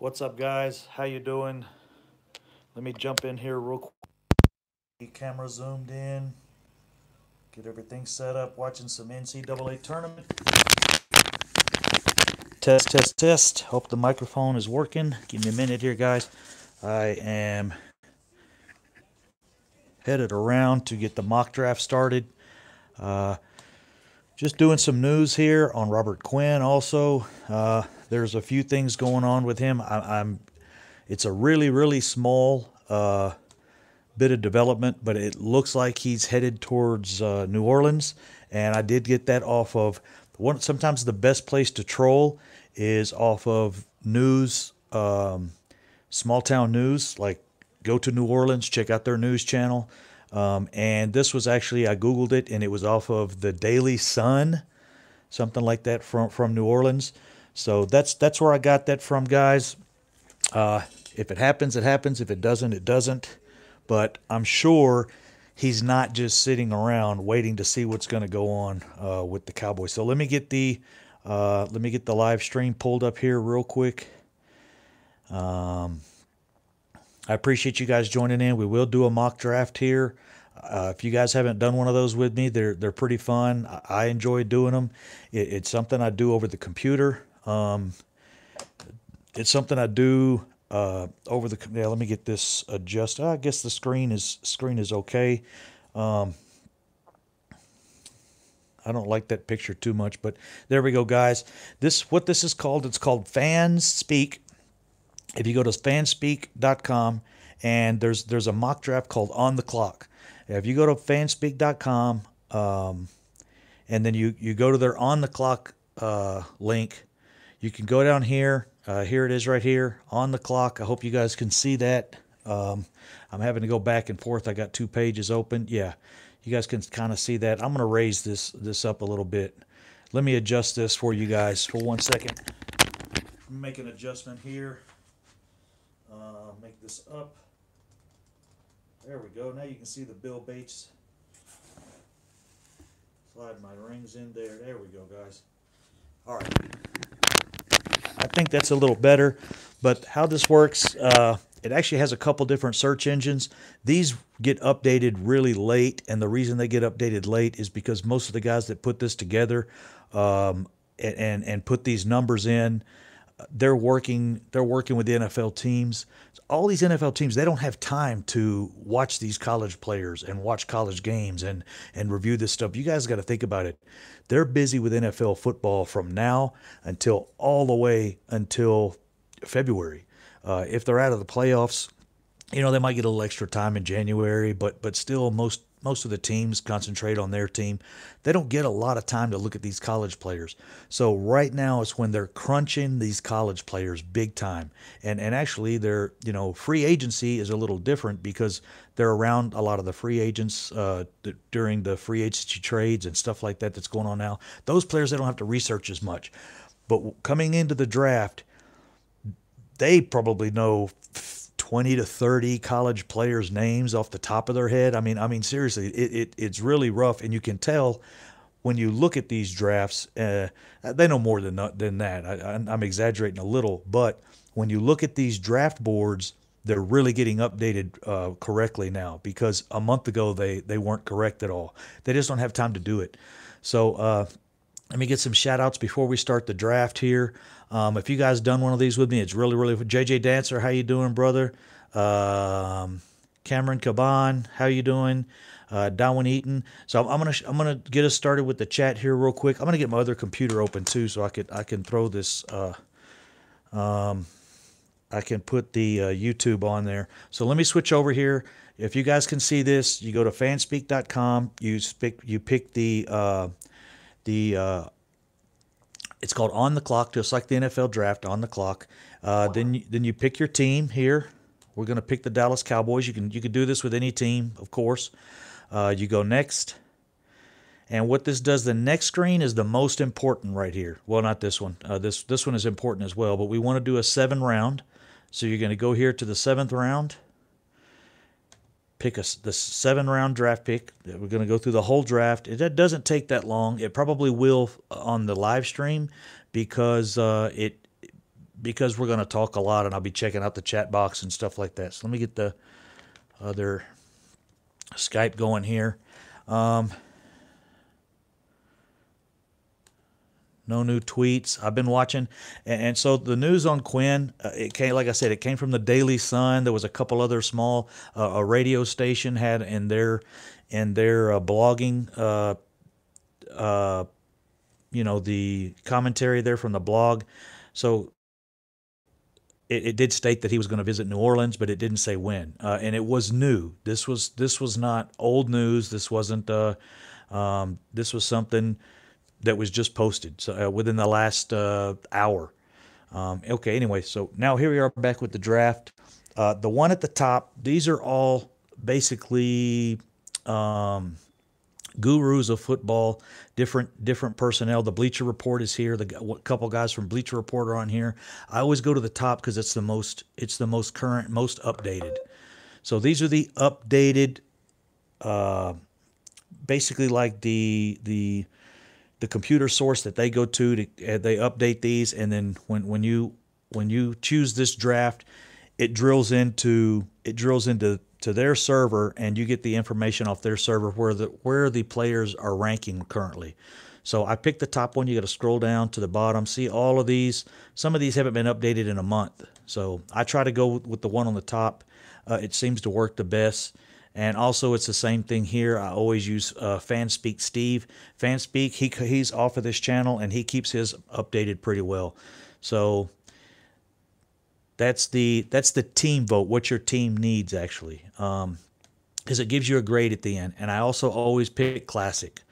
What's up, guys? How you doing? Let me jump in here real quick. Camera zoomed in. Get everything set up. Watching some NCAA tournament. Test, test, test. Hope the microphone is working. Give me a minute here, guys. I am headed around to get the mock draft started. Just doing some news here on Robert Quinn. Also, there's a few things going on with him. It's a really small bit of development, but it looks like he's headed towards New Orleans. And I did get that off of one. Sometimes the best place to troll is off of news, small town news. Like, go to New Orleans, check out their news channel. And this was actually, I Googled it, and it was off of the Daily Sun, something like that, from New Orleans. So that's where I got that from, guys. If it happens, it happens. If it doesn't, it doesn't. But I'm sure he's not just sitting around waiting to see what's going to go on with the Cowboys. So let me get the live stream pulled up here real quick. I appreciate you guys joining in. We will do a mock draft here. If you guys haven't done one of those with me, they're pretty fun. I enjoy doing them. It's something I do over the computer. It's something I do over the. Yeah, let me get this adjusted. I guess the screen is okay. I don't like that picture too much, but there we go, guys. What this is called. It's called Fans Speak. If you go to fanspeak.com, and there's a mock draft called On the Clock. If you go to fanspeak.com, and then you go to their On the Clock link, you can go down here. Here it is right here, On the Clock. I hope you guys can see that. I'm having to go back and forth. I got two pages open. Yeah, you guys can kind of see that. I'm going to raise this up a little bit. Let me adjust this for you guys for 1 second. Make an adjustment here. Make this up. There we go. Now you can see the Bill Bates. Slide my rings in there. There we go, guys. All right. I think that's a little better. But how this works, it actually has a couple different search engines. These get updated really late, and the reason they get updated late is because most of the guys that put this together and put these numbers in, they're working with the NFL teams. All these NFL teams, they don't have time to watch these college players and watch college games and review this stuff. You guys got to think about it. They're busy with NFL football from now until all the way until February. If they're out of the playoffs, they might get a little extra time in January, but still most of the teams concentrate on their team. They don't get a lot of time to look at these college players. So right now is when they're crunching these college players big time. And actually they're, free agency is a little different because they're around a lot of the free agents during the free agency trades and stuff like that that's going on now. Those players, they don't have to research as much. But coming into the draft, they probably know 20 to 30 college players' names off the top of their head. I mean, seriously, it's really rough, and you can tell when you look at these drafts. They know more than that. I'm exaggerating a little, but when you look at these draft boards, they're really getting updated correctly now because a month ago they weren't correct at all. They just don't have time to do it. So let me get some shout outs before we start the draft here. If you guys done one of these with me, it's really JJ Dancer, how you doing, brother? Cameron Caban, how you doing? Darwin Eaton. So I'm gonna get us started with the chat here real quick. I'm gonna get my other computer open too, so I can throw this. I can put the YouTube on there. So let me switch over here. If you guys can see this, you go to fanspeak.com. You pick the it's called On the Clock, just like the NFL draft, On the Clock. Then you pick your team here. We're going to pick the Dallas Cowboys. You can do this with any team, of course. You go next. And what this does, the next screen is the most important right here. Well, not this one. This one is important as well, but we want to do a 7-round. So you're going to go here to the 7th round. Pick the 7-round draft pick. We're going to go through the whole draft. It doesn't take that long. It probably will on the live stream because because we're going to talk a lot, and I'll be checking out the chat box and stuff like that. So let me get the other Skype going here. No new tweets. I've been watching, and so the news on Quinn, it came, like I said, it came from the Daily Sun. There was a couple other small, a radio station had in their blogging, the commentary there from the blog. So it did state that he was going to visit New Orleans, but it didn't say when. And it was new. This was not old news. This wasn't. This was something that was just posted within the last hour. Okay, anyway, so now here we are back with the draft. The one at the top, these are all basically gurus of football, different personnel. The Bleacher Report is here. A couple guys from Bleacher Report are on here. I always go to the top because it's the most current, most updated. So these are the updated, basically like the computer source that they go to they update these, and then when you choose this draft, it drills into their server, and you get the information off their server where the players are ranking currently. So I picked the top one. You got to scroll down to the bottom, see all of these. Some of these haven't been updated in a month, so I try to go with the one on the top. It seems to work the best. And also, it's the same thing here. I always use Fanspeak Steve. Fanspeak, he's off of this channel, and he keeps his updated pretty well. So that's the team vote, what your team needs, actually, because it gives you a grade at the end. And I also always pick Classic.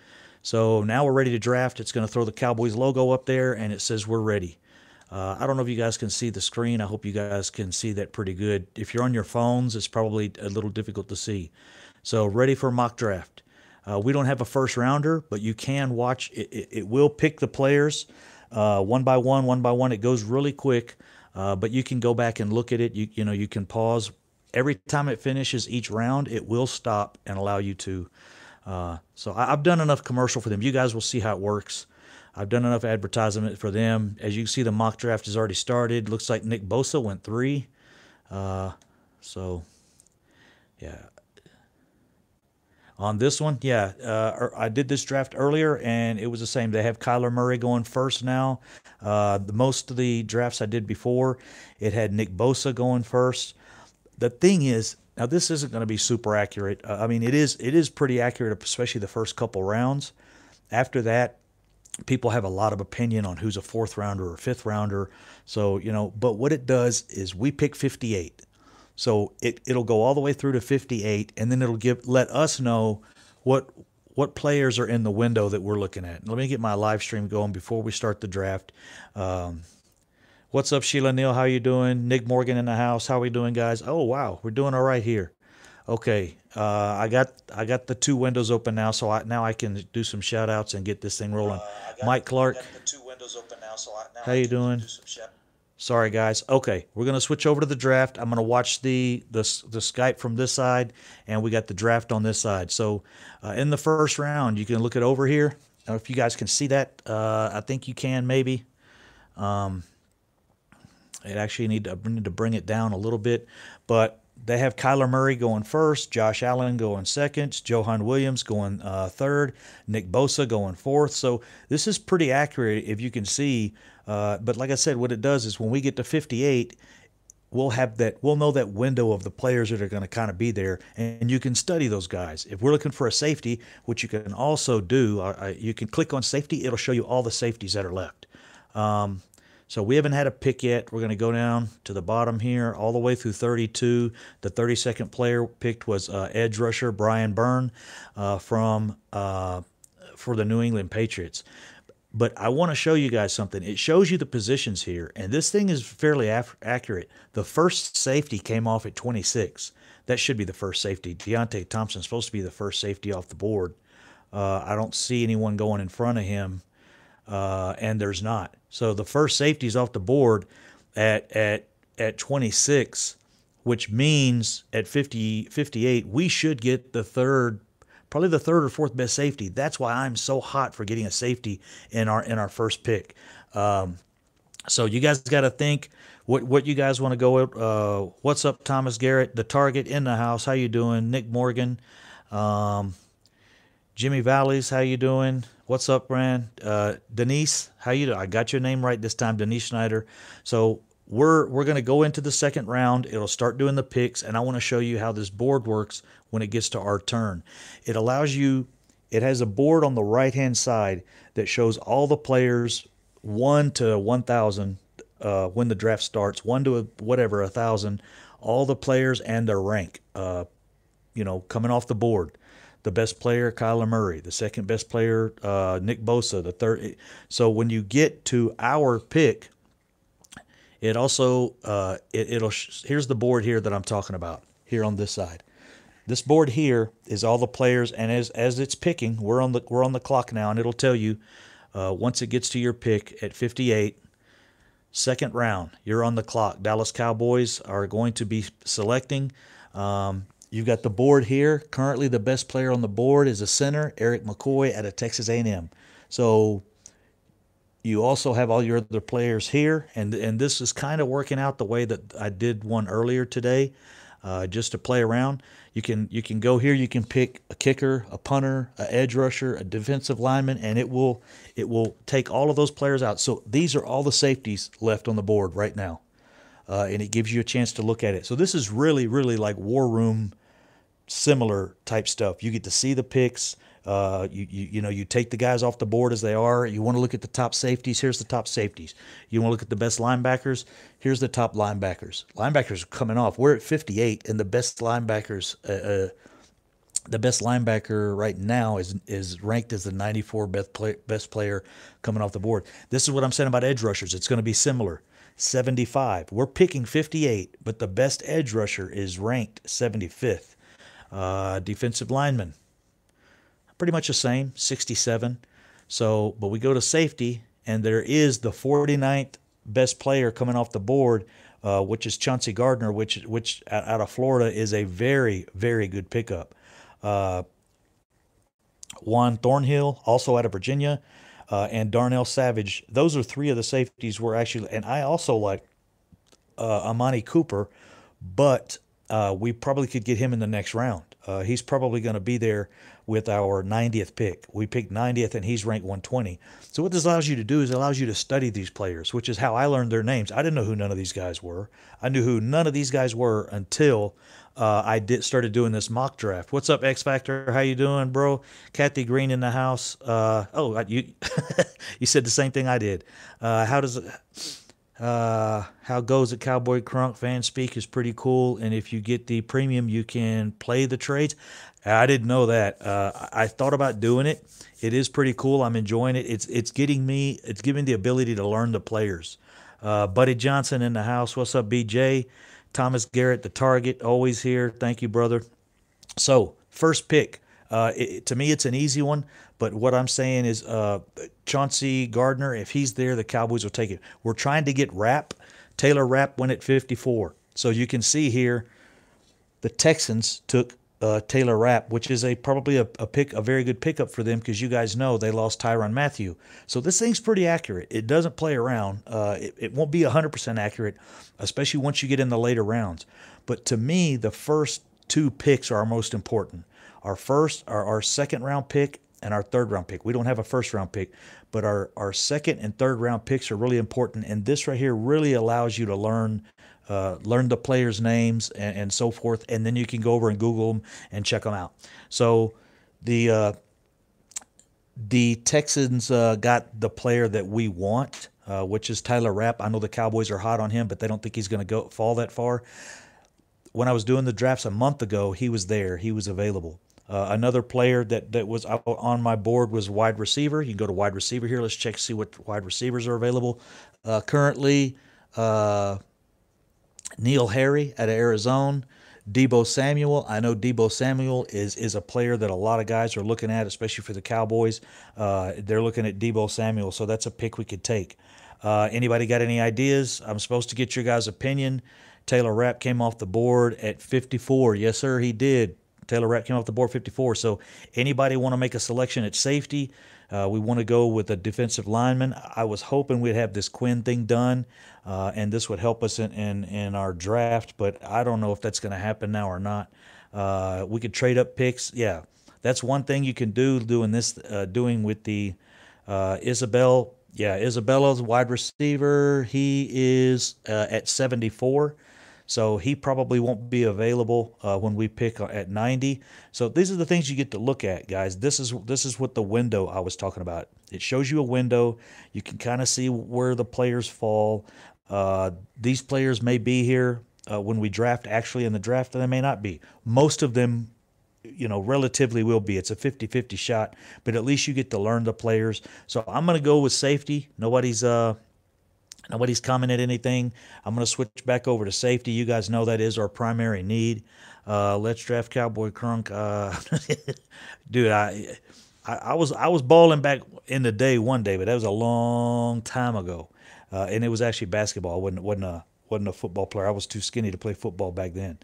So now we're ready to draft. It's going to throw the Cowboys logo up there, and it says we're ready. I don't know if you guys can see the screen. I hope you guys can see that pretty good. If you're on your phones, it's probably a little difficult to see. So ready for mock draft. We don't have a first rounder, but you can watch. It will pick the players one by one. It goes really quick, but you can go back and look at it. You can pause. Every time it finishes each round, it will stop and allow you to. So I've done enough commercial for them. You guys will see how it works. I've done enough advertisement for them. As you can see, the mock draft has already started. Looks like Nick Bosa went 3. So, yeah. On this one, yeah, I did this draft earlier, and it was the same. They have Kyler Murray going first now. Most of the drafts I did before, it had Nick Bosa going first. The thing is, now this isn't going to be super accurate. I mean, it is pretty accurate, especially the first couple rounds. After that, people have a lot of opinion on who's a 4th rounder or 5th rounder. So, but what it does is we pick 58. So it'll go all the way through to 58, and then it'll let us know what players are in the window that we're looking at. Let me get my live stream going before we start the draft. What's up, Sheila Neal? How you doing? Nick Morgan in the house. How are we doing, guys? Oh, wow. We're doing all right here. Okay, I got the 2 windows open now, so now I can do some shout outs and get this thing rolling. Mike Clark, how you doing? Sorry, guys. Okay, we're gonna switch over to the draft. I'm gonna watch the Skype from this side, and we got the draft on this side. So in the first round, you can look it over here. I don't know if you guys can see that. I think you can maybe. It actually need to bring it down a little bit, but they have Kyler Murray going first, Josh Allen going second, Johan Williams going third, Nick Bosa going 4th. So this is pretty accurate if you can see. But like I said, what it does is when we get to 58, we'll know that window of the players that are going to kind of be there, and you can study those guys. If we're looking for a safety, which you can also do, you can click on safety. It'll show you all the safeties that are left. So we haven't had a pick yet. We're going to go down to the bottom here all the way through 32. The 32nd player picked was edge rusher Brian Byrne for the New England Patriots. But I want to show you guys something. It shows you the positions here, and this thing is fairly accurate. The first safety came off at 26. That should be the first safety. Deontay Thompson's supposed to be the first safety off the board. I don't see anyone going in front of him, and there's not. So the first safety is off the board at 26, which means at 58 we should get probably the third or fourth best safety. That's why I'm so hot for getting a safety in our first pick. So you guys got to think what you guys want to go with. What's up, Thomas Garrett, the target in the house? How you doing, Nick Morgan, um, Jimmy Valleys? How you doing? What's up, Brand? Denise, how you doing? I got your name right this time, Denise Schneider. So we're gonna go into the second round. It'll start doing the picks, and I want to show you how this board works when it gets to our turn. It allows you. It has a board on the right hand side that shows all the players 1 to 1,000 when the draft starts, 1 to whatever 1,000, all the players and their rank. Coming off the board. The best player, Kyler Murray. The second best player, Nick Bosa. The third. So when you get to our pick, it also here's the board here that I'm talking about here on this side. This board here is all the players, and as it's picking, we're on the clock now, and it'll tell you once it gets to your pick at 58, second round, you're on the clock. Dallas Cowboys are going to be selecting. You've got the board here. Currently, the best player on the board is a center, Eric McCoy out of Texas A&M. So you also have all your other players here, and this is kind of working out the way that I did one earlier today, just to play around. You can go here. You can pick a kicker, a punter, an edge rusher, a defensive lineman, and it will take all of those players out. So these are all the safeties left on the board right now, and it gives you a chance to look at it. So this is really, really like war room similar type stuff. You get to see the picks. You take the guys off the board as they are. You want to look at the top safeties. Here's the top safeties. You want to look at the best linebackers. Here's the top linebackers. Linebackers are coming off. We're at 58, and the best linebackers. The best linebacker right now is ranked as the 94 best player coming off the board. This is what I'm saying about edge rushers. It's going to be similar. 75. We're picking 58, but the best edge rusher is ranked 75th. Defensive lineman, pretty much the same, 67. So, but we go to safety, and there is the 49th best player coming off the board, which is Chauncey Gardner, which out of Florida is a very, very good pickup. Juan Thornhill, also out of Virginia, and Darnell Savage. Those are three of the safeties we're actually, and I also like Amani Cooper, but we probably could get him in the next round. He's probably going to be there with our 90th pick. We picked 90th, and he's ranked 120. So what this allows you to do is it allows you to study these players, which is how I learned their names. I didn't know who none of these guys were. I knew who none of these guys were until I started doing this mock draft. What's up, X Factor? How you doing, bro? Kathy Green in the house. You you said the same thing I did. How goes it, Cowboy Crunk? Fan speak is pretty cool, and if you get the premium, you can play the trades. I didn't know that. I thought about doing it. It is pretty cool. I'm enjoying it. It's giving me the ability to learn the players. Buddy Johnson in the house. What's up, BJ? Thomas Garrett, the target, always here. Thank you, brother. So first pick. To me, it's an easy one. But what I'm saying is Chauncey Gardner, if he's there, the Cowboys will take it. We're trying to get Rapp. Taylor Rapp went at 54. So you can see here the Texans took Taylor Rapp, which is probably a very good pickup for them because you guys know they lost Tyrann Mathieu. So this thing's pretty accurate. It doesn't play around. It won't be 100% accurate, especially once you get in the later rounds. But to me, the first two picks are our most important. Our second round pick and our third round pick. We don't have a first round pick, but our second and third round picks are really important. And this right here really allows you to learn the players' names and so forth. And then you can go over and Google them and check them out. So the Texans got the player that we want, which is Tyler Rapp. I know the Cowboys are hot on him, but they don't think he's going to fall that far. When I was doing the drafts a month ago, he was there. He was available. Another player that was on my board was wide receiver. You can go to wide receiver here. Let's check, see what wide receivers are available. Currently, Neil Harry out of Arizona. Deebo Samuel. I know Deebo Samuel is a player that a lot of guys are looking at, especially for the Cowboys. They're looking at Deebo Samuel, so that's a pick we could take. Anybody got any ideas? I'm supposed to get your guys' opinion. Taylor Rapp came off the board at 54. Yes, sir, he did. Taylor Rapp came off the board 54. So anybody want to make a selection at safety? We want to go with a defensive lineman. I was hoping we'd have this Quinn thing done, and this would help us in our draft, but I don't know if that's going to happen now or not. We could trade up picks. Yeah, that's one thing you can do doing with the Isabel. Yeah, Isabella's wide receiver. He is at 74. So he probably won't be available when we pick at 90. So these are the things you get to look at, guys. This is what the window I was talking about. It shows you a window. You can kind of see where the players fall. These players may be here when we draft, actually in the draft, and they may not be. Most of them, relatively will be. It's a 50-50 shot, but at least you get to learn the players. So I'm going to go with safety. Nobody's commented anything. I'm going to switch back over to safety. You guys know that is our primary need. Let's draft Cowboy Crunk. Dude, I was balling back in the day one day, but that was a long time ago, and it was actually basketball. I wasn't a football player. I was too skinny to play football back then.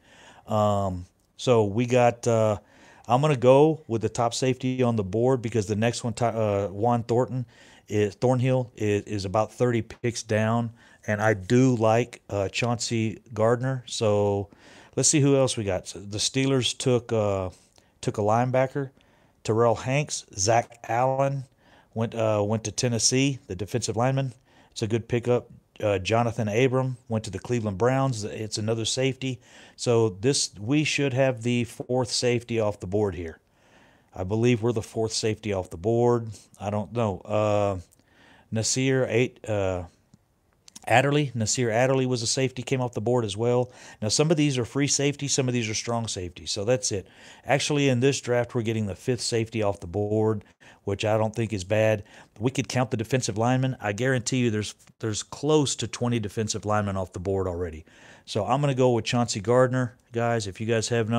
So we got. I'm going to go with the top safety on the board because the next one, Juan Thornhill is about 30 picks down, and I do like Chauncey Gardner. So let's see who else we got. So the Steelers took a linebacker, Terrell Hanks. Zach Allen went to Tennessee, the defensive lineman. It's a good pickup. Jonathan Abram went to the Cleveland Browns. It's another safety. So we should have the fourth safety off the board here. I believe we're the fourth safety off the board. I don't know. Nasir Adderley was a safety, came off the board as well. Now, some of these are free safety, some of these are strong safety. So that's it. Actually, in this draft, we're getting the fifth safety off the board, which I don't think is bad. We could count the defensive linemen. I guarantee you there's close to 20 defensive linemen off the board already. So I'm going to go with Chauncey Gardner, guys. If you guys have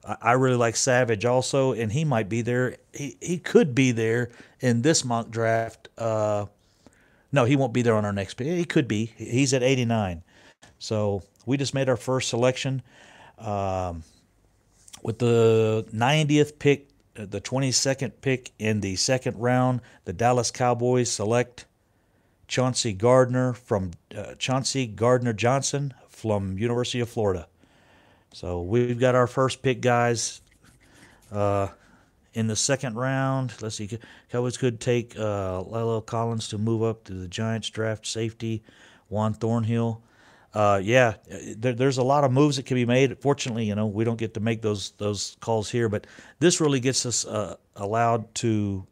I really like Savage also, and he might be there. He could be there in this mock draft. No, he won't be there on our next pick. He could be. He's at 89. So we just made our first selection. With the 90th pick, the 22nd pick in the second round, the Dallas Cowboys select Chauncey Gardner Johnson from University of Florida. So we've got our first pick, guys. In the second round, let's see, Cowboys could take Lalo Collins to move up to the Giants draft safety, Juan Thornhill. There's a lot of moves that can be made. Fortunately, we don't get to make those calls here, but this really gets us allowed to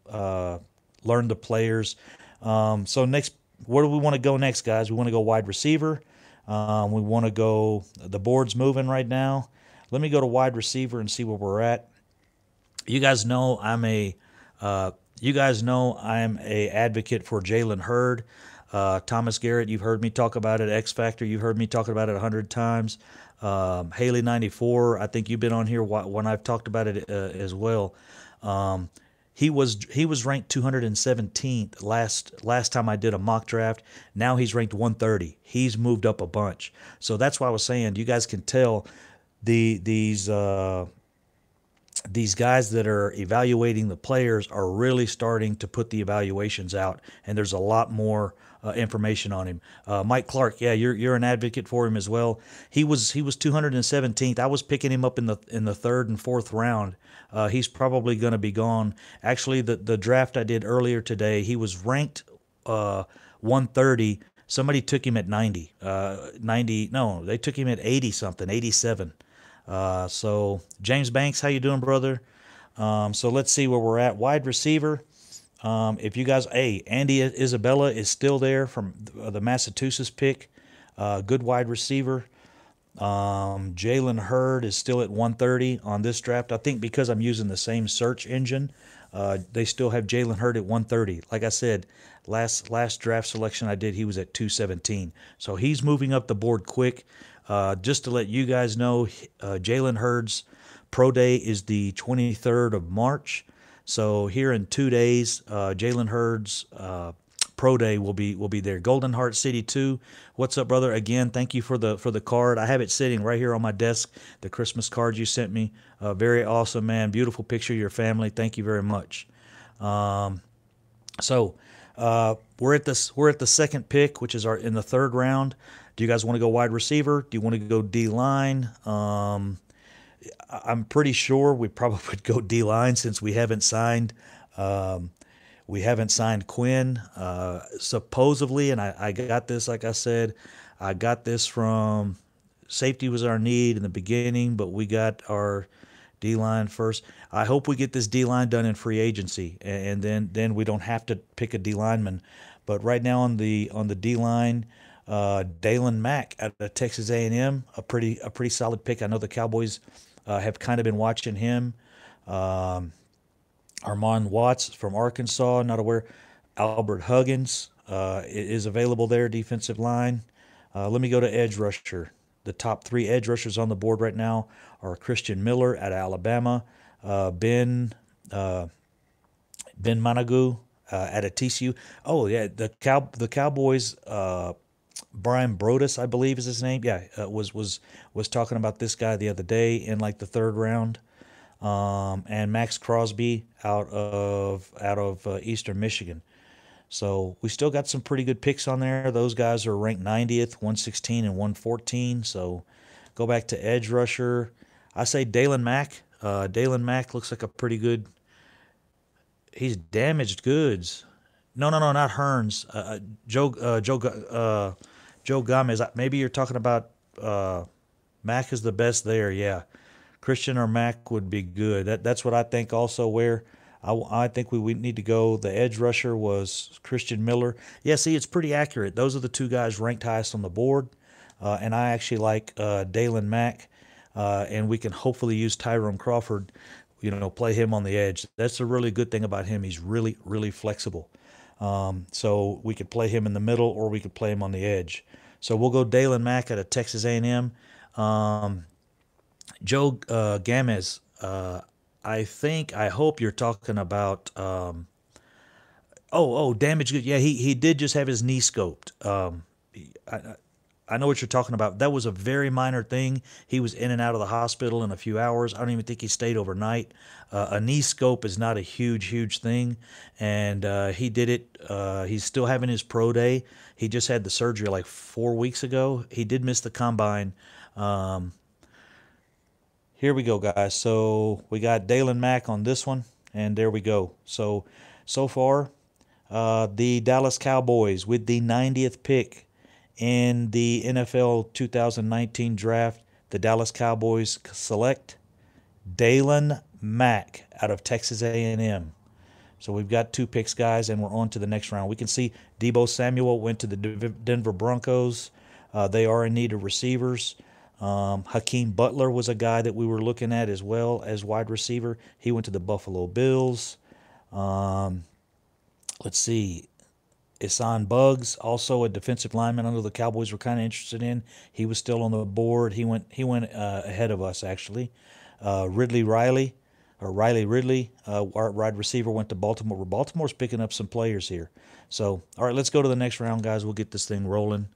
learn the players. So next, where do we want to go next, guys? We want to go wide receiver. We want to go. The board's moving right now. Let me go to wide receiver and see where we're at. You guys know I'm a advocate for Jalen Hurd. Thomas Garrett, you've heard me talk about it. X Factor, you've heard me talk about it 100 times. Haley 94, I think you've been on here when I've talked about it as well. He was ranked 217th last time I did a mock draft. Now he's ranked 130. He's moved up a bunch. So that's why I was saying you guys can tell these guys that are evaluating the players are really starting to put the evaluations out, and there's a lot more information on him. Mike Clark, yeah, you're an advocate for him as well. He was 217th. I was picking him up in the third and fourth round. He's probably going to be gone. Actually, the draft I did earlier today, he was ranked 130. Somebody took him at 90. They took him at 80 something, 87. So James Banks, how you doing, brother? So let's see where we're at. Wide receiver. If you guys, Andy Isabella is still there from the Massachusetts pick. Good wide receiver. Jalen Hurd is still at 130 on this draft. I think because I'm using the same search engine, they still have Jalen Hurd at 130. Like I said, last draft selection I did, he was at 217. So he's moving up the board quick. Just to let you guys know, Jalen Hurd's pro day is the 23rd of March. So here in 2 days, Jalen Hurd's pro day will be there. Golden Heart City 2. What's up, brother? Again, thank you for the card. I have it sitting right here on my desk. The Christmas card you sent me. Very awesome, man. Beautiful picture of your family. Thank you very much. So we're at the second pick, which is our in the third round. Do you guys want to go wide receiver? Do you want to go D line? I'm pretty sure we probably would go D line since um, we haven't signed Quinn. Supposedly, and I got this, like I said, I got this from safety was our need in the beginning, but we got our D line first. I hope we get this D line done in free agency, and then we don't have to pick a D lineman. But right now on the D line, Dalen Mack out of Texas A&M, a pretty solid pick. I know the Cowboys have kind of been watching him. Um, Armand Watts from Arkansas, not aware. Albert Huggins is available there, defensive line. Let me go to edge rusher. The top three edge rushers on the board right now are Christian Miller out of Alabama, Ben Ben Managu out of TCU. Oh yeah, the Cowboys. Brian Brodus, I believe is his name. Yeah, was talking about this guy the other day in like the third round. And Max Crosby out of Eastern Michigan. So we still got some pretty good picks on there. Those guys are ranked 90th, 116, and 114. So go back to edge rusher. I say Dalen Mack. Dalen Mack looks like a pretty good. He's damaged goods. No, no, no, not Hearns. Joe Gomez. Maybe you're talking about Mack is the best there. Yeah, Christian or Mack would be good. That's what I think. Also, where I think we need to go. The edge rusher was Christian Miller. Yeah, see, it's pretty accurate. Those are the two guys ranked highest on the board, and I actually like Dalen Mack, and we can hopefully use Tyrone Crawford. Play him on the edge. That's a really good thing about him. He's really, really flexible. So we could play him in the middle, or we could play him on the edge. So we'll go Dalen Mack out of Texas A&M. Joe Gamez. I hope you're talking about. Damage. Yeah, he did just have his knee scoped. I, I know what you're talking about. That was a very minor thing. He was in and out of the hospital in a few hours. I don't even think he stayed overnight. A knee scope is not a huge thing, and he did it. He's still having his pro day. He just had the surgery like 4 weeks ago. He did miss the combine. Um, Here we go, guys. So we got Dalen Mack on this one, and there we go. So far, the Dallas Cowboys with the 90th pick in the NFL 2019 draft. The Dallas Cowboys select Dalen Mack out of Texas A&M. So we've got two picks, guys, and we're on to the next round. We can see Deebo Samuel went to the Denver Broncos. They are in need of receivers. Hakeem Butler was a guy that we were looking at as well as wide receiver. He went to the Buffalo Bills. Um, let's see. Isan Buggs, also a defensive lineman. I know the Cowboys were kind of interested in. He was still on the board. He went ahead of us actually. Ridley Riley, or Riley Ridley, our wide receiver, went to Baltimore. Baltimore's picking up some players here. So all right, let's go to the next round, guys. We'll get this thing rolling.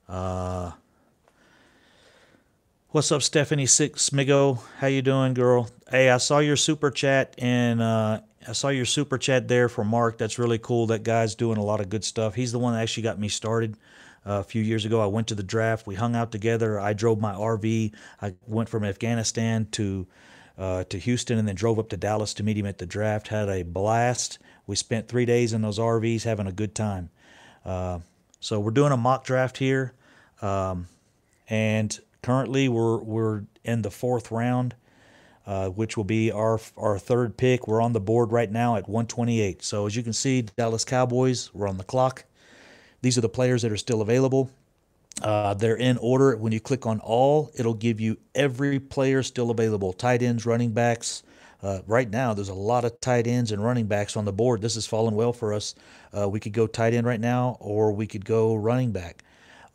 Uh, What's up, Stephanie Smigo? How you doing, girl? Hey, I saw your super chat, and I saw your super chat there for Mark. That's really cool. That guy's doing a lot of good stuff. He's the one that actually got me started a few years ago. I went to the draft. We hung out together. I drove my RV. I went from Afghanistan to Houston, and then drove up to Dallas to meet him at the draft. Had a blast. We spent 3 days in those RVs having a good time. Uh, so we're doing a mock draft here. And currently we're in the fourth round, which will be our third pick. We're on the board right now at 128. So as you can see, Dallas Cowboys, we're on the clock. These are the players that are still available. They're in order. When you click on all, it'll give you every player still available. Tight ends, running backs. Right now, there's a lot of tight ends and running backs on the board. This has fallen well for us. We could go tight end right now, or we could go running back.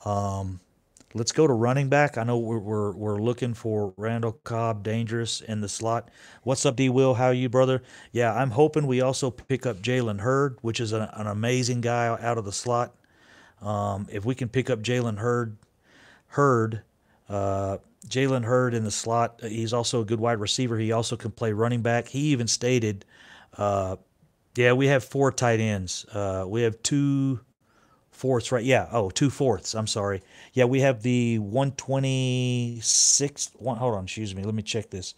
Um, Let's go to running back. I know we're looking for Randall Cobb, dangerous in the slot. What's up, D. Will? How are you, brother? Yeah, I'm hoping we also pick up Jalen Hurd, which is an amazing guy out of the slot. If we can pick up Hurd, Jalen Hurd in the slot, he's also a good wide receiver. He also can play running back. He even stated Yeah, we have four tight ends. We have two fourths, right? Yeah. Oh, two fourths. I'm sorry. Yeah, we have the 126th one. Hold on, excuse me. Let me check this.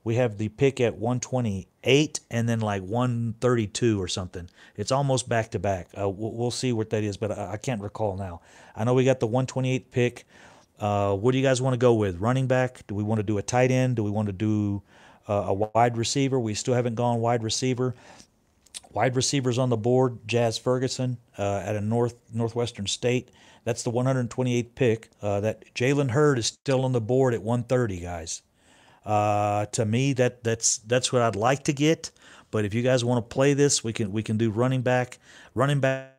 We have the pick at 128 and then like 132 or something. It's almost back to back. We'll see what that is, but I can't recall now. I know we got the 128th pick. What do you guys want to go with? Running back? Do we want to do a tight end? Do we want to do a wide receiver? We still haven't gone wide receiver. Wide receivers on the board: Jazz Ferguson at a Northwestern State. That's the 128th pick. That Jalen Hurd is still on the board at 130, guys. To me, that's what I'd like to get. But if you guys want to play this, we can do running back. Running back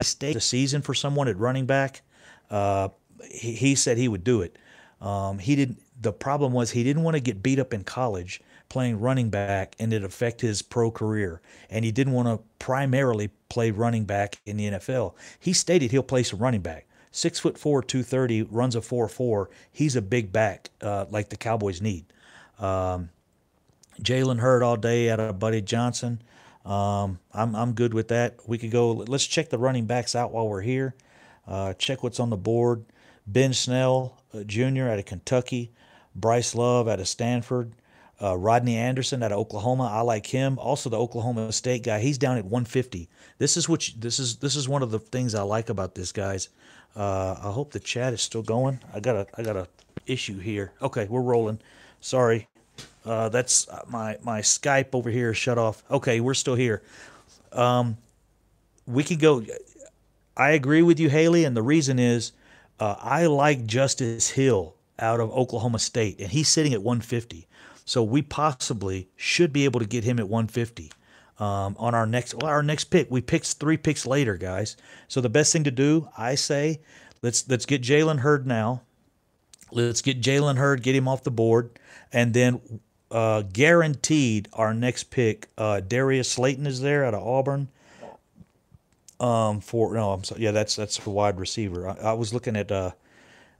stay the season for someone at running back. Uh, he said he would do it. He didn't. The problem was he didn't want to get beat up in college playing running back and it affect his pro career. And he didn't want to primarily play running back in the NFL. He stated he'll play some running back. 6'4", 230, runs a 4.4. He's a big back, like the Cowboys need. Um, Jalen Hurd all day out of Buddy Johnson. I'm good with that. We could go. Let's check the running backs out while we're here. Check what's on the board. Ben Snell Jr. out of Kentucky. Bryce Love out of Stanford. Rodney Anderson out of Oklahoma. I like him. Also, the Oklahoma State guy. He's down at 150. This is one of the things I like about this, guys. I hope the chat is still going. I got a issue here. Okay, we're rolling. Sorry. That's my Skype over here shut off. Okay, we're still here. We can go. I agree with you, Haley, and the reason is I like Justice Hill out of Oklahoma State, and he's sitting at 150. So we possibly should be able to get him at 150 on our next pick. We picked 3 picks later, guys. So the best thing to do, I say, let's get Jalen Hurd now. Let's get Jalen Hurd, get him off the board, and then guaranteed our next pick. Darius Slayton is there out of Auburn. For no, I'm sorry. Yeah, that's for wide receiver. I was looking at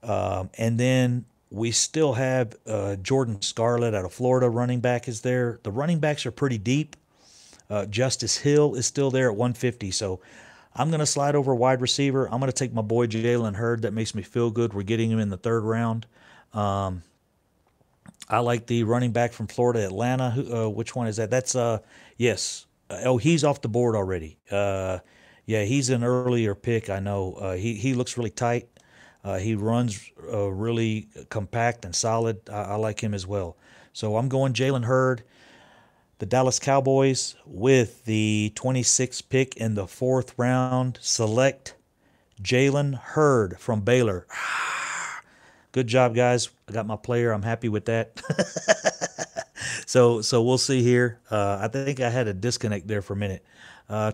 and then we still have Jordan Scarlett out of Florida. Running back is there. The running backs are pretty deep. Justice Hill is still there at 150. So I'm going to slide over wide receiver. I'm going to take my boy Jalen Hurd. That makes me feel good. We're getting him in the 3rd round. I like the running back from Florida, Atlanta. Which one is that? That's yes. Oh, he's off the board already. Yeah, he's an earlier pick. I know. He looks really tight. He runs really compact and solid. I like him as well. So I'm going Jalen Hurd. The Dallas Cowboys with the 26th pick in the 4th round select Jalen Hurd from Baylor. Good job, guys. I got my player. I'm happy with that. So we'll see here. I think I had a disconnect there for a minute.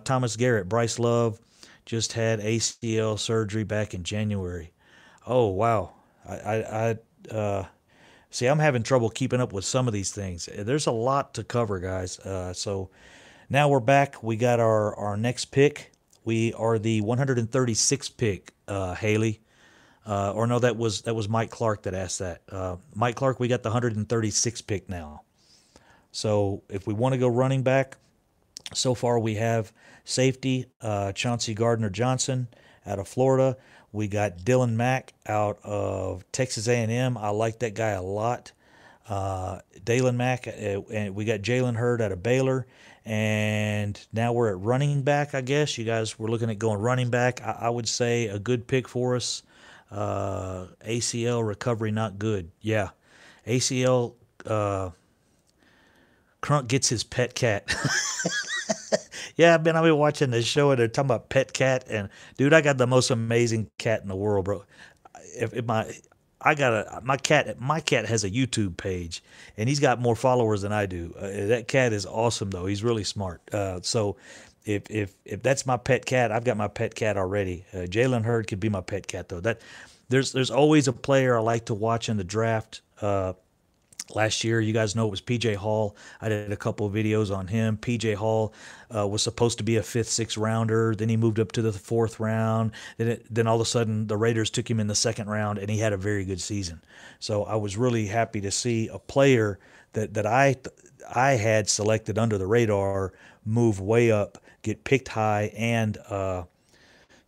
Thomas Garrett, Bryce Love just had ACL surgery back in January. Oh wow. I see. I'm having trouble keeping up with some of these things. There's a lot to cover, guys. So now we're back. We got our next pick. We are the 136th pick, Haley. Or no, that was Mike Clark that asked that. Mike Clark, we got the 136th pick now. So if we want to go running back, so far we have safety Chauncey Gardner-Johnson out of Florida. We got Dylan Mack out of Texas A&M. I like that guy a lot. Dylan Mack, and we got Jalen Hurd out of Baylor. And now we're at running back, I guess. You guys were looking at going running back. I would say a good pick for us. ACL recovery not good. Yeah. ACL Crunk gets his pet cat. Yeah, I've been watching this show and they're talking about pet cat, and dude, I got the most amazing cat in the world, bro. If my cat has a YouTube page and he's got more followers than I do. That cat is awesome though. He's really smart. So if that's my pet cat, I've got my pet cat already. Jalen Hurd could be my pet cat though. There's always a player I like to watch in the draft. Last year, you guys know it was P.J. Hall. I did a couple of videos on him. P.J. Hall was supposed to be a 5th, 6th rounder. Then he moved up to the 4th round. Then all of a sudden, the Raiders took him in the 2nd round, and he had a very good season. So I was really happy to see a player that I had selected under the radar move way up, get picked high, and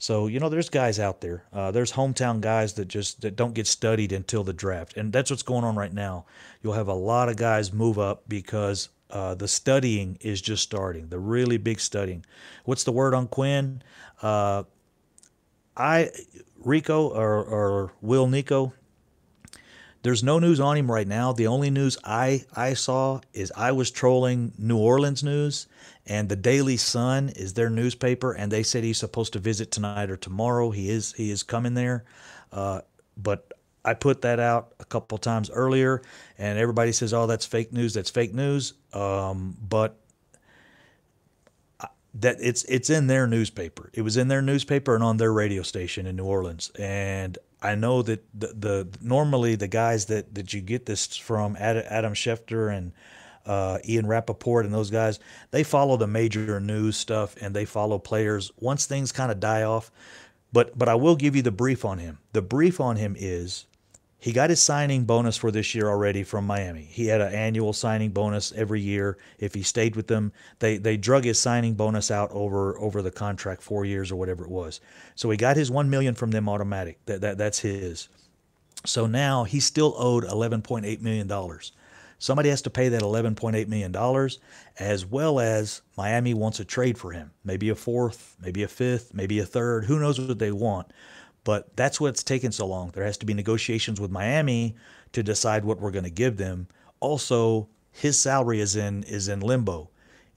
so there's guys out there. There's hometown guys that don't get studied until the draft, and that's what's going on right now. You'll have a lot of guys move up because the studying is just starting. The really big studying. What's the word on Quinn? Rico or Will Nico. There's no news on him right now. The only news I saw is I was trolling New Orleans news, and the Daily Sun is their newspaper, and they said he's supposed to visit tonight or tomorrow. He is coming there, but I put that out a couple times earlier, and everybody says, "Oh, that's fake news. That's fake news." But that it's in their newspaper. It was in their newspaper and on their radio station in New Orleans, and I know that the normally the guys that you get this from, Adam Schefter and Ian Rappaport and those guys, they follow the major news stuff and they follow players once things kind of die off. But I will give you the brief on him. The brief on him is he got his signing bonus for this year already from Miami. He had an annual signing bonus every year if he stayed with them. They drug his signing bonus out over the contract, 4 years or whatever it was. So he got his $1 million from them automatic. That's his. So now he's still owed $11.8 million. Somebody has to pay that $11.8 million, as well as Miami wants a trade for him. Maybe a fourth, maybe a fifth, maybe a third. Who knows what they want? But that's what's taken so long. There has to be negotiations with Miami to decide what we're going to give them. Also, his salary is in limbo.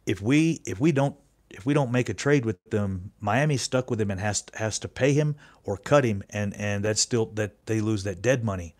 If we don't make a trade with them, Miami's stuck with him and has to pay him or cut him, and that's still that they lose that dead money.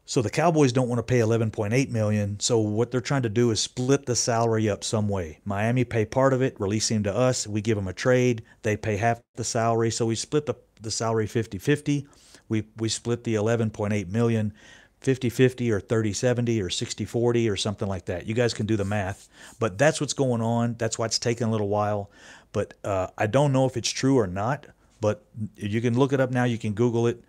So the Cowboys don't want to pay $11.8 million. So what they're trying to do is split the salary up some way. Miami pay part of it, release him to us. We give them a trade. They pay half the salary. So we split the salary 50-50. We split the $11.8 million 50-50 or 30-70 or 60-40 or something like that. You guys can do the math. But that's what's going on. That's why it's taking a little while. But I don't know if it's true or not. But you can look it up now. You can Google it.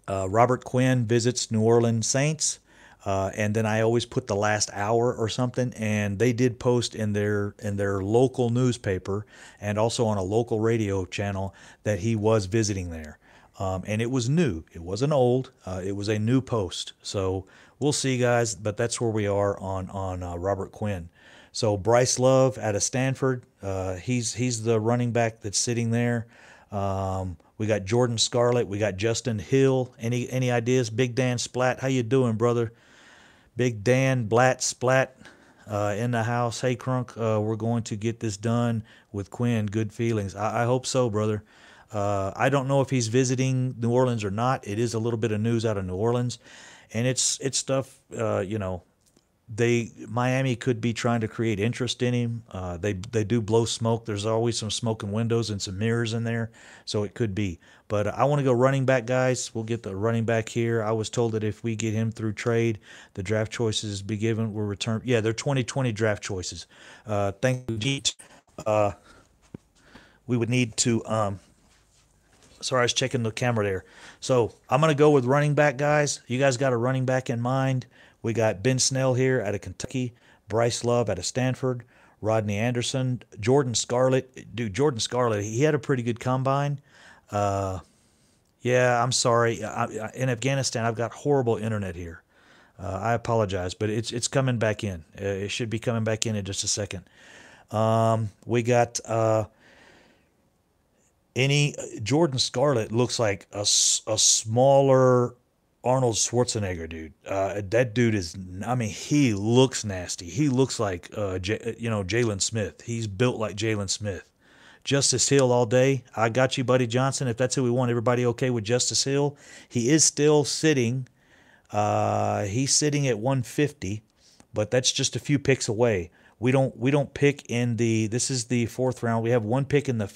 Robert Quinn visits New Orleans Saints, and then I always put the last hour or something, and they did post in their local newspaper and also on a local radio channel that he was visiting there, and it was new. It wasn't old. It was a new post. So we'll see, guys. But that's where we are on Robert Quinn. So Bryce Love out of Stanford, he's the running back that's sitting there. We got Jordan Scarlett. We got Justin Hill. Any ideas? Big Dan Splat. How you doing, brother? Big Dan Blatt Splat in the house. Hey, Crunk, we're going to get this done with Quinn. Good feelings. I hope so, brother. I don't know if he's visiting New Orleans or not. It is a little bit of news out of New Orleans, and it's stuff, Miami could be trying to create interest in him. They do blow smoke. There's always some smoke in windows and some mirrors in there, so it could be. But I want to go running back, guys. We'll get the running back here. I was told that if we get him through trade, the draft choices be given. We'll return. Yeah, they're 2020 draft choices. Thank you, Jeet. We would need to. Sorry, I was checking the camera there. So I'm going to go with running back, guys. You guys got a running back in mind. We got Ben Snell here out of Kentucky, Bryce Love out of Stanford, Rodney Anderson, Jordan Scarlett. Dude, Jordan Scarlett, he had a pretty good combine. Yeah, I'm sorry. In Afghanistan, I've got horrible internet here. I apologize, but it's coming back in. It should be coming back in just a second. We got Jordan Scarlett looks like a smaller Arnold Schwarzenegger, dude. That dude is, he looks nasty. He looks like, Jalen Smith. He's built like Jalen Smith. Justice Hill all day. I got you, Buddy Johnson. If that's who we want, everybody okay with Justice Hill? He is still sitting. He's sitting at 150, but that's just a few picks away. We don't pick in this is the fourth round. We have one pick in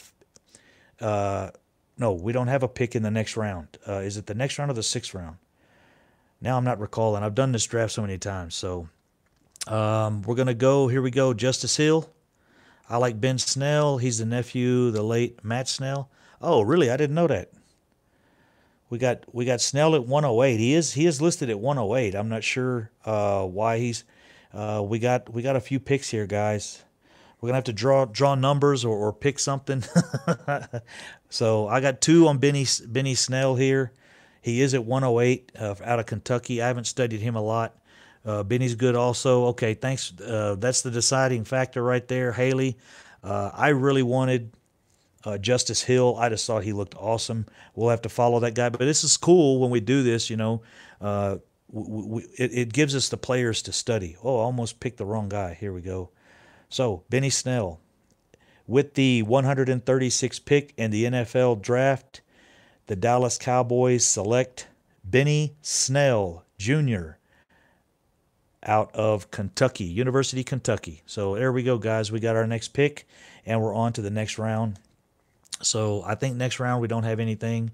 no, we don't have a pick in the next round. Is it the next round or the sixth round? Now I'm not recalling. I've done this draft so many times. So we're going to go. Here we go. Justice Hill. I like Ben Snell. He's the nephew, the late Matt Snell. Oh, really? I didn't know that. We got Snell at 108. He is listed at 108. I'm not sure why he's We got a few picks here, guys. We're gonna have to draw numbers or pick something. So I got two on Benny Snell here. He is at 108 out of Kentucky. I haven't studied him a lot. Benny's good also. Okay, thanks. That's the deciding factor right there, Haley. I really wanted Justice Hill. I just thought he looked awesome. We'll have to follow that guy. But this is cool when we do this, you know. It gives us the players to study. Oh, I almost picked the wrong guy. Here we go. So, Benny Snell, with the 136th pick in the NFL draft, the Dallas Cowboys select Benny Snell Jr. out of Kentucky, University, Kentucky. So there we go, guys. We got our next pick, and we're on to the next round. So I think next round we don't have anything.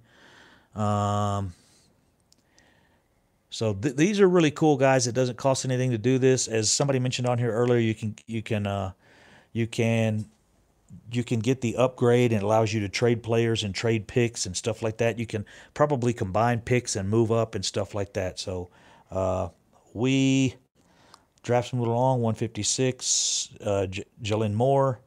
So these are really cool, guys. It doesn't cost anything to do this. As somebody mentioned on here earlier, you can get the upgrade, and it allows you to trade players and trade picks and stuff like that. You can probably combine picks and move up and stuff like that. So we draft some along 156. Jalen Moore,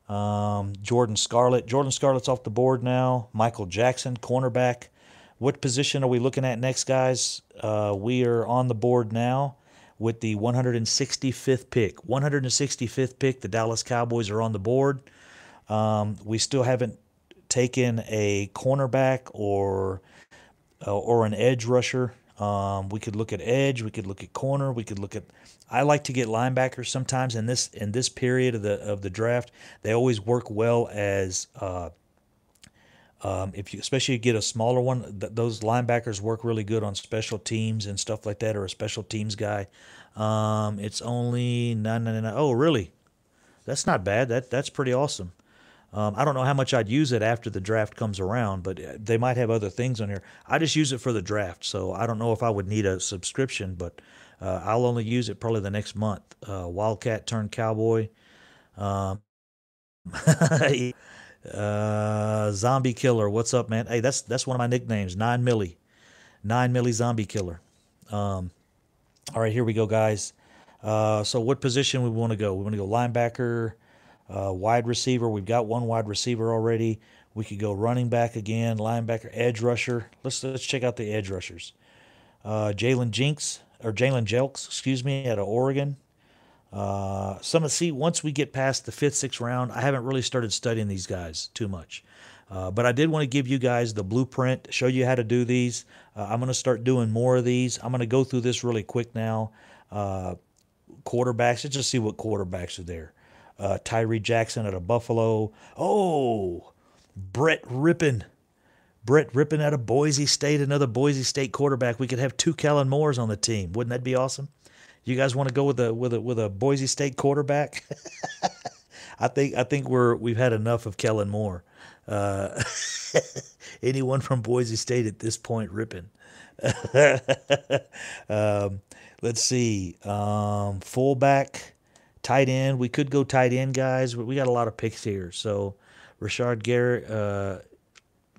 Jordan Scarlett. Jordan Scarlett's off the board now. Michael Jackson, cornerback. What position are we looking at next, guys? We are on the board now with the 165th pick. 165th pick, the Dallas Cowboys are on the board. We still haven't taken a cornerback or an edge rusher. We could look at edge. We could look at corner. We could look at. I like to get linebackers sometimes in this period of the draft. They always work well as if you especially get a smaller one. Those linebackers work really good on special teams and stuff like that, or a special teams guy. It's only 9.99. Oh, really? That's not bad. That's pretty awesome. I don't know how much I'd use it after the draft comes around, but they might have other things on here. I just use it for the draft, so I don't know if I would need a subscription, but I'll only use it probably the next month. Wildcat turned Cowboy. Zombie Killer, what's up, man? Hey, that's one of my nicknames, 9 Millie Zombie Killer. All right, here we go, guys. So what position we want to go? We want to go linebacker, wide receiver. We've got one wide receiver already. We could go running back again, linebacker, edge rusher. Let's check out the edge rushers. Jalen Jelks, excuse me, out of Oregon. Once we get past the 5th, 6th round, I haven't really started studying these guys too much. But I did want to give you guys the blueprint, show you how to do these. I'm going to start doing more of these. I'm going to go through this really quick now. Quarterbacks, let's just see what quarterbacks are there. Tyree Jackson out of Buffalo. Oh, Brett Rippon out of Boise State, another Boise State quarterback. We could have 2 Kellen Moores on the team. Wouldn't that be awesome? You guys want to go with a Boise State quarterback? I think we've had enough of Kellen Moore. Anyone from Boise State at this point, Rippon. Let's see. Fullback, tight end. We could go tight end, guys. We got a lot of picks here. So Rashard Gary,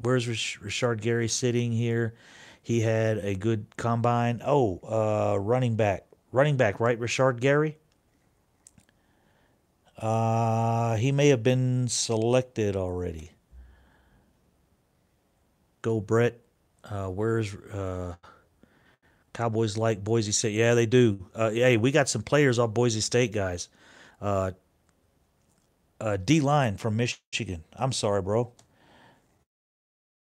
where's Rashard Gary sitting here? He had a good combine. Oh, running back. Running back, right? Rashard Gary? He may have been selected already. Go, Brett. Where's Cowboys like Boise State? Yeah, they do. Hey, we got some players off Boise State, guys. D-line from Michigan. I'm sorry, bro.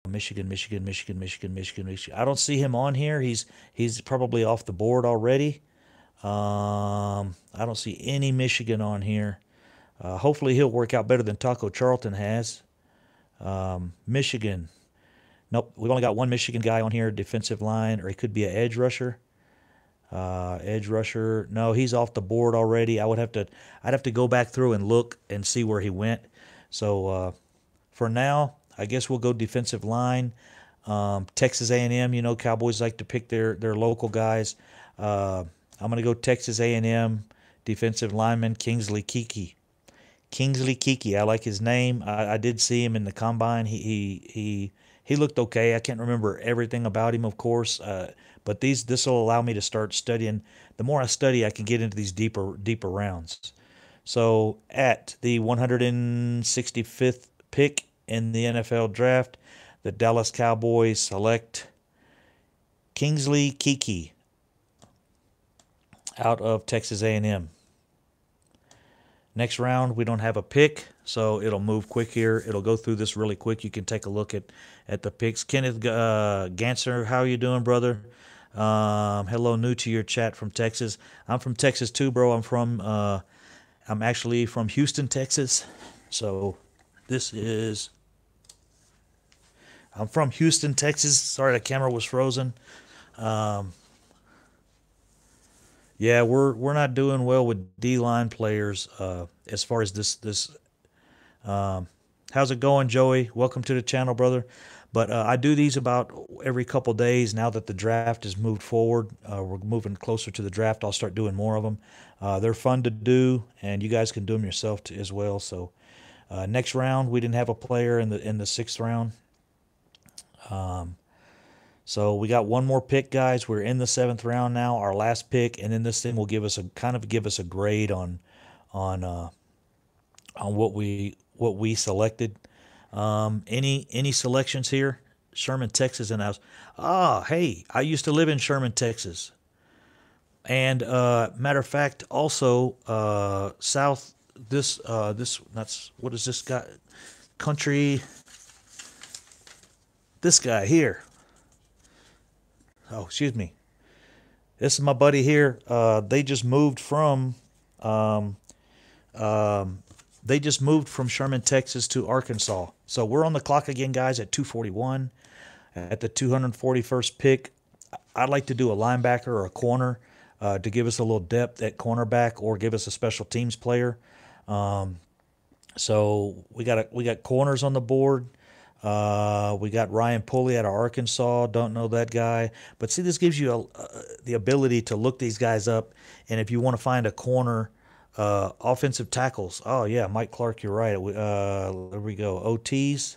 Michigan. I don't see him on here. He's probably off the board already. I don't see any Michigan on here. Hopefully he'll work out better than Taco Charlton has. Michigan. Nope, we've only got one Michigan guy on here, defensive line, or he could be an edge rusher. Edge rusher. No, he's off the board already. I'd have to go back through and look and see where he went. So for now, I guess we'll go defensive line. Texas A&M, Cowboys like to pick their local guys. I'm going to go Texas A&M defensive lineman Kingsley Keke. Kingsley Keke, I like his name. I did see him in the combine. He he looked okay. I can't remember everything about him, of course, but this will allow me to start studying. The more I study, I can get into these deeper rounds. So at the 165th pick in the NFL draft, the Dallas Cowboys select Kingsley Keke out of Texas A&M. Next round, we don't have a pick, so it'll move quick here. It'll go through this really quick. You can take a look at the picks. Kenneth Ganser, how you doing, brother? Hello, new to your chat from Texas. I'm from Texas too, bro. I'm actually from Houston, Texas. So I'm from Houston, Texas. Sorry, the camera was frozen. Yeah, we're not doing well with D-line players as far as this. How's it going, Joey? Welcome to the channel, brother. But I do these about every couple days now that the draft has moved forward. We're moving closer to the draft. I'll start doing more of them. They're fun to do, and you guys can do them yourself as well. So next round, we didn't have a player in the 6th round. So we got one more pick, guys. We're in the 7th round now, our last pick, and then this thing will give us a grade on what we selected. Any selections here? Sherman, Texas, and I was hey, I used to live in Sherman, Texas, and matter of fact, also south this that's what is this guy country? This guy here. Oh, excuse me. This is my buddy here. They just moved from Sherman, Texas to Arkansas. So we're on the clock again, guys, at 241. At the 241st pick, I'd like to do a linebacker or a corner to give us a little depth at cornerback or give us a special teams player. So we got corners on the board. We got Ryan Pulley out of Arkansas. Don't know that guy, but see, this gives you the ability to look these guys up, and if you want to find a corner, offensive tackles. Oh yeah, Mike Clark, you're right. There we go. OTs,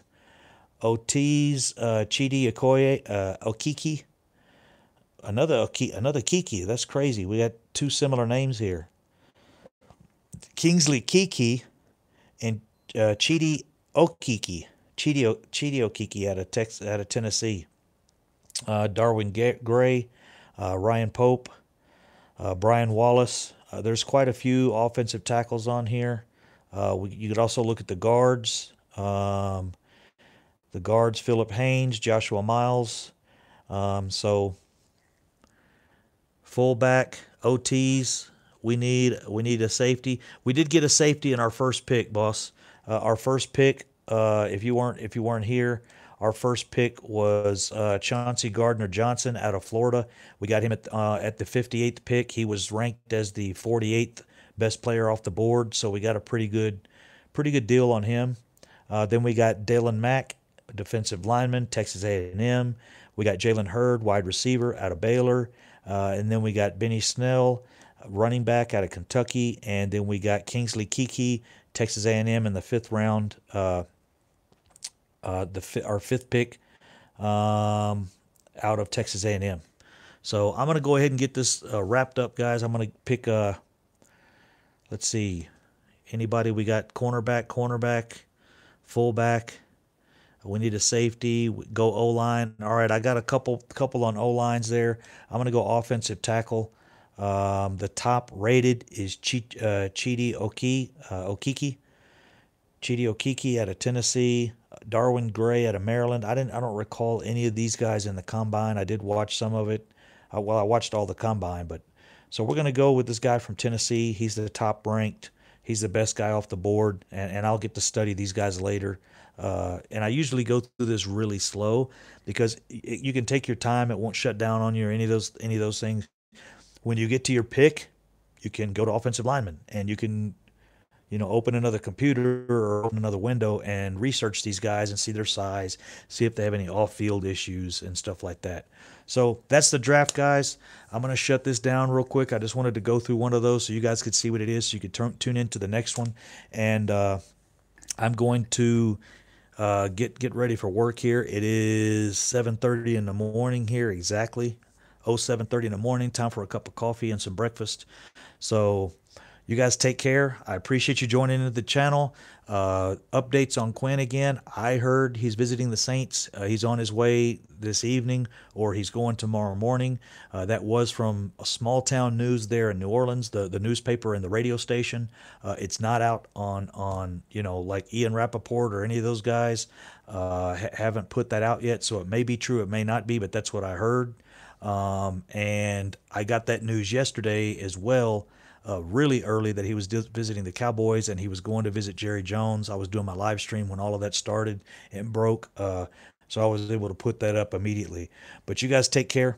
Chidi Okoye, Okiki, another Kiki. That's crazy. We got two similar names here. Kingsley Keke and Chidi Okiki. Chidi Okiki out of Tennessee. Darwin Gray, Ryan Pope, Brian Wallace. There's quite a few offensive tackles on here. You could also look at the guards. The guards: Philip Haynes, Joshua Miles. So fullback, OTs. We need a safety. We did get a safety in our first pick, boss. Our first pick. If you weren't here, our first pick was Chauncey Gardner-Johnson out of Florida. We got him at the 58th pick. He was ranked as the 48th best player off the board, so we got a pretty good deal on him. Then we got Dalen Mack, defensive lineman, Texas A&M. We got Jalen Hurd, wide receiver out of Baylor, and then we got Benny Snell, running back out of Kentucky, and then we got Kingsley Keke, Texas A&M in the 5th round. Our 5th pick out of Texas A&M. So I'm going to go ahead and get this wrapped up, guys. I'm going to pick, let's see, anybody. We got cornerback, fullback. We need a safety. Go O-line. All right, I got a couple on O-lines there. I'm going to go offensive tackle. The top rated is Chidi Okiki. Chidi Okiki out of Tennessee. Darwin Gray out of Maryland. I don't recall any of these guys in the combine. I did watch some of it. I watched all the combine, but so we're going to go with this guy from Tennessee. He's the top ranked. He's the best guy off the board, and I'll get to study these guys later. And I usually go through this really slow because you can take your time. It won't shut down on you or any of those things. When you get to your pick, you can go to offensive lineman, and you can open another computer or open another window and research these guys and see their size, see if they have any off-field issues and stuff like that. So that's the draft, guys. I'm going to shut this down real quick. I just wanted to go through one of those so you guys could see what it is, so you could tune into the next one. And I'm going to get ready for work here. It is 7:30 in the morning here exactly. Oh, 7:30 in the morning. Time for a cup of coffee and some breakfast. So you guys take care. I appreciate you joining into the channel. Updates on Quinn again. I heard he's visiting the Saints. He's on his way this evening, or he's going tomorrow morning. That was from a small town news there in New Orleans, the newspaper and the radio station. It's not out on like Ian Rappaport or any of those guys. Haven't put that out yet, so it may be true, it may not be, but that's what I heard. And I got that news yesterday as well, really early, that he was visiting the Cowboys and he was going to visit Jerry Jones. I was doing my live stream when all of that started and broke, so I was able to put that up immediately. But you guys take care.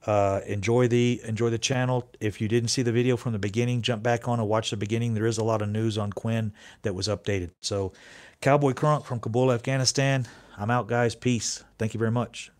Enjoy the channel. If you didn't see the video from the beginning, jump back on and watch the beginning. There is a lot of news on Quinn that was updated. So, Cowboy Crunk from Kabul, Afghanistan. I'm out, guys. Peace. Thank you very much.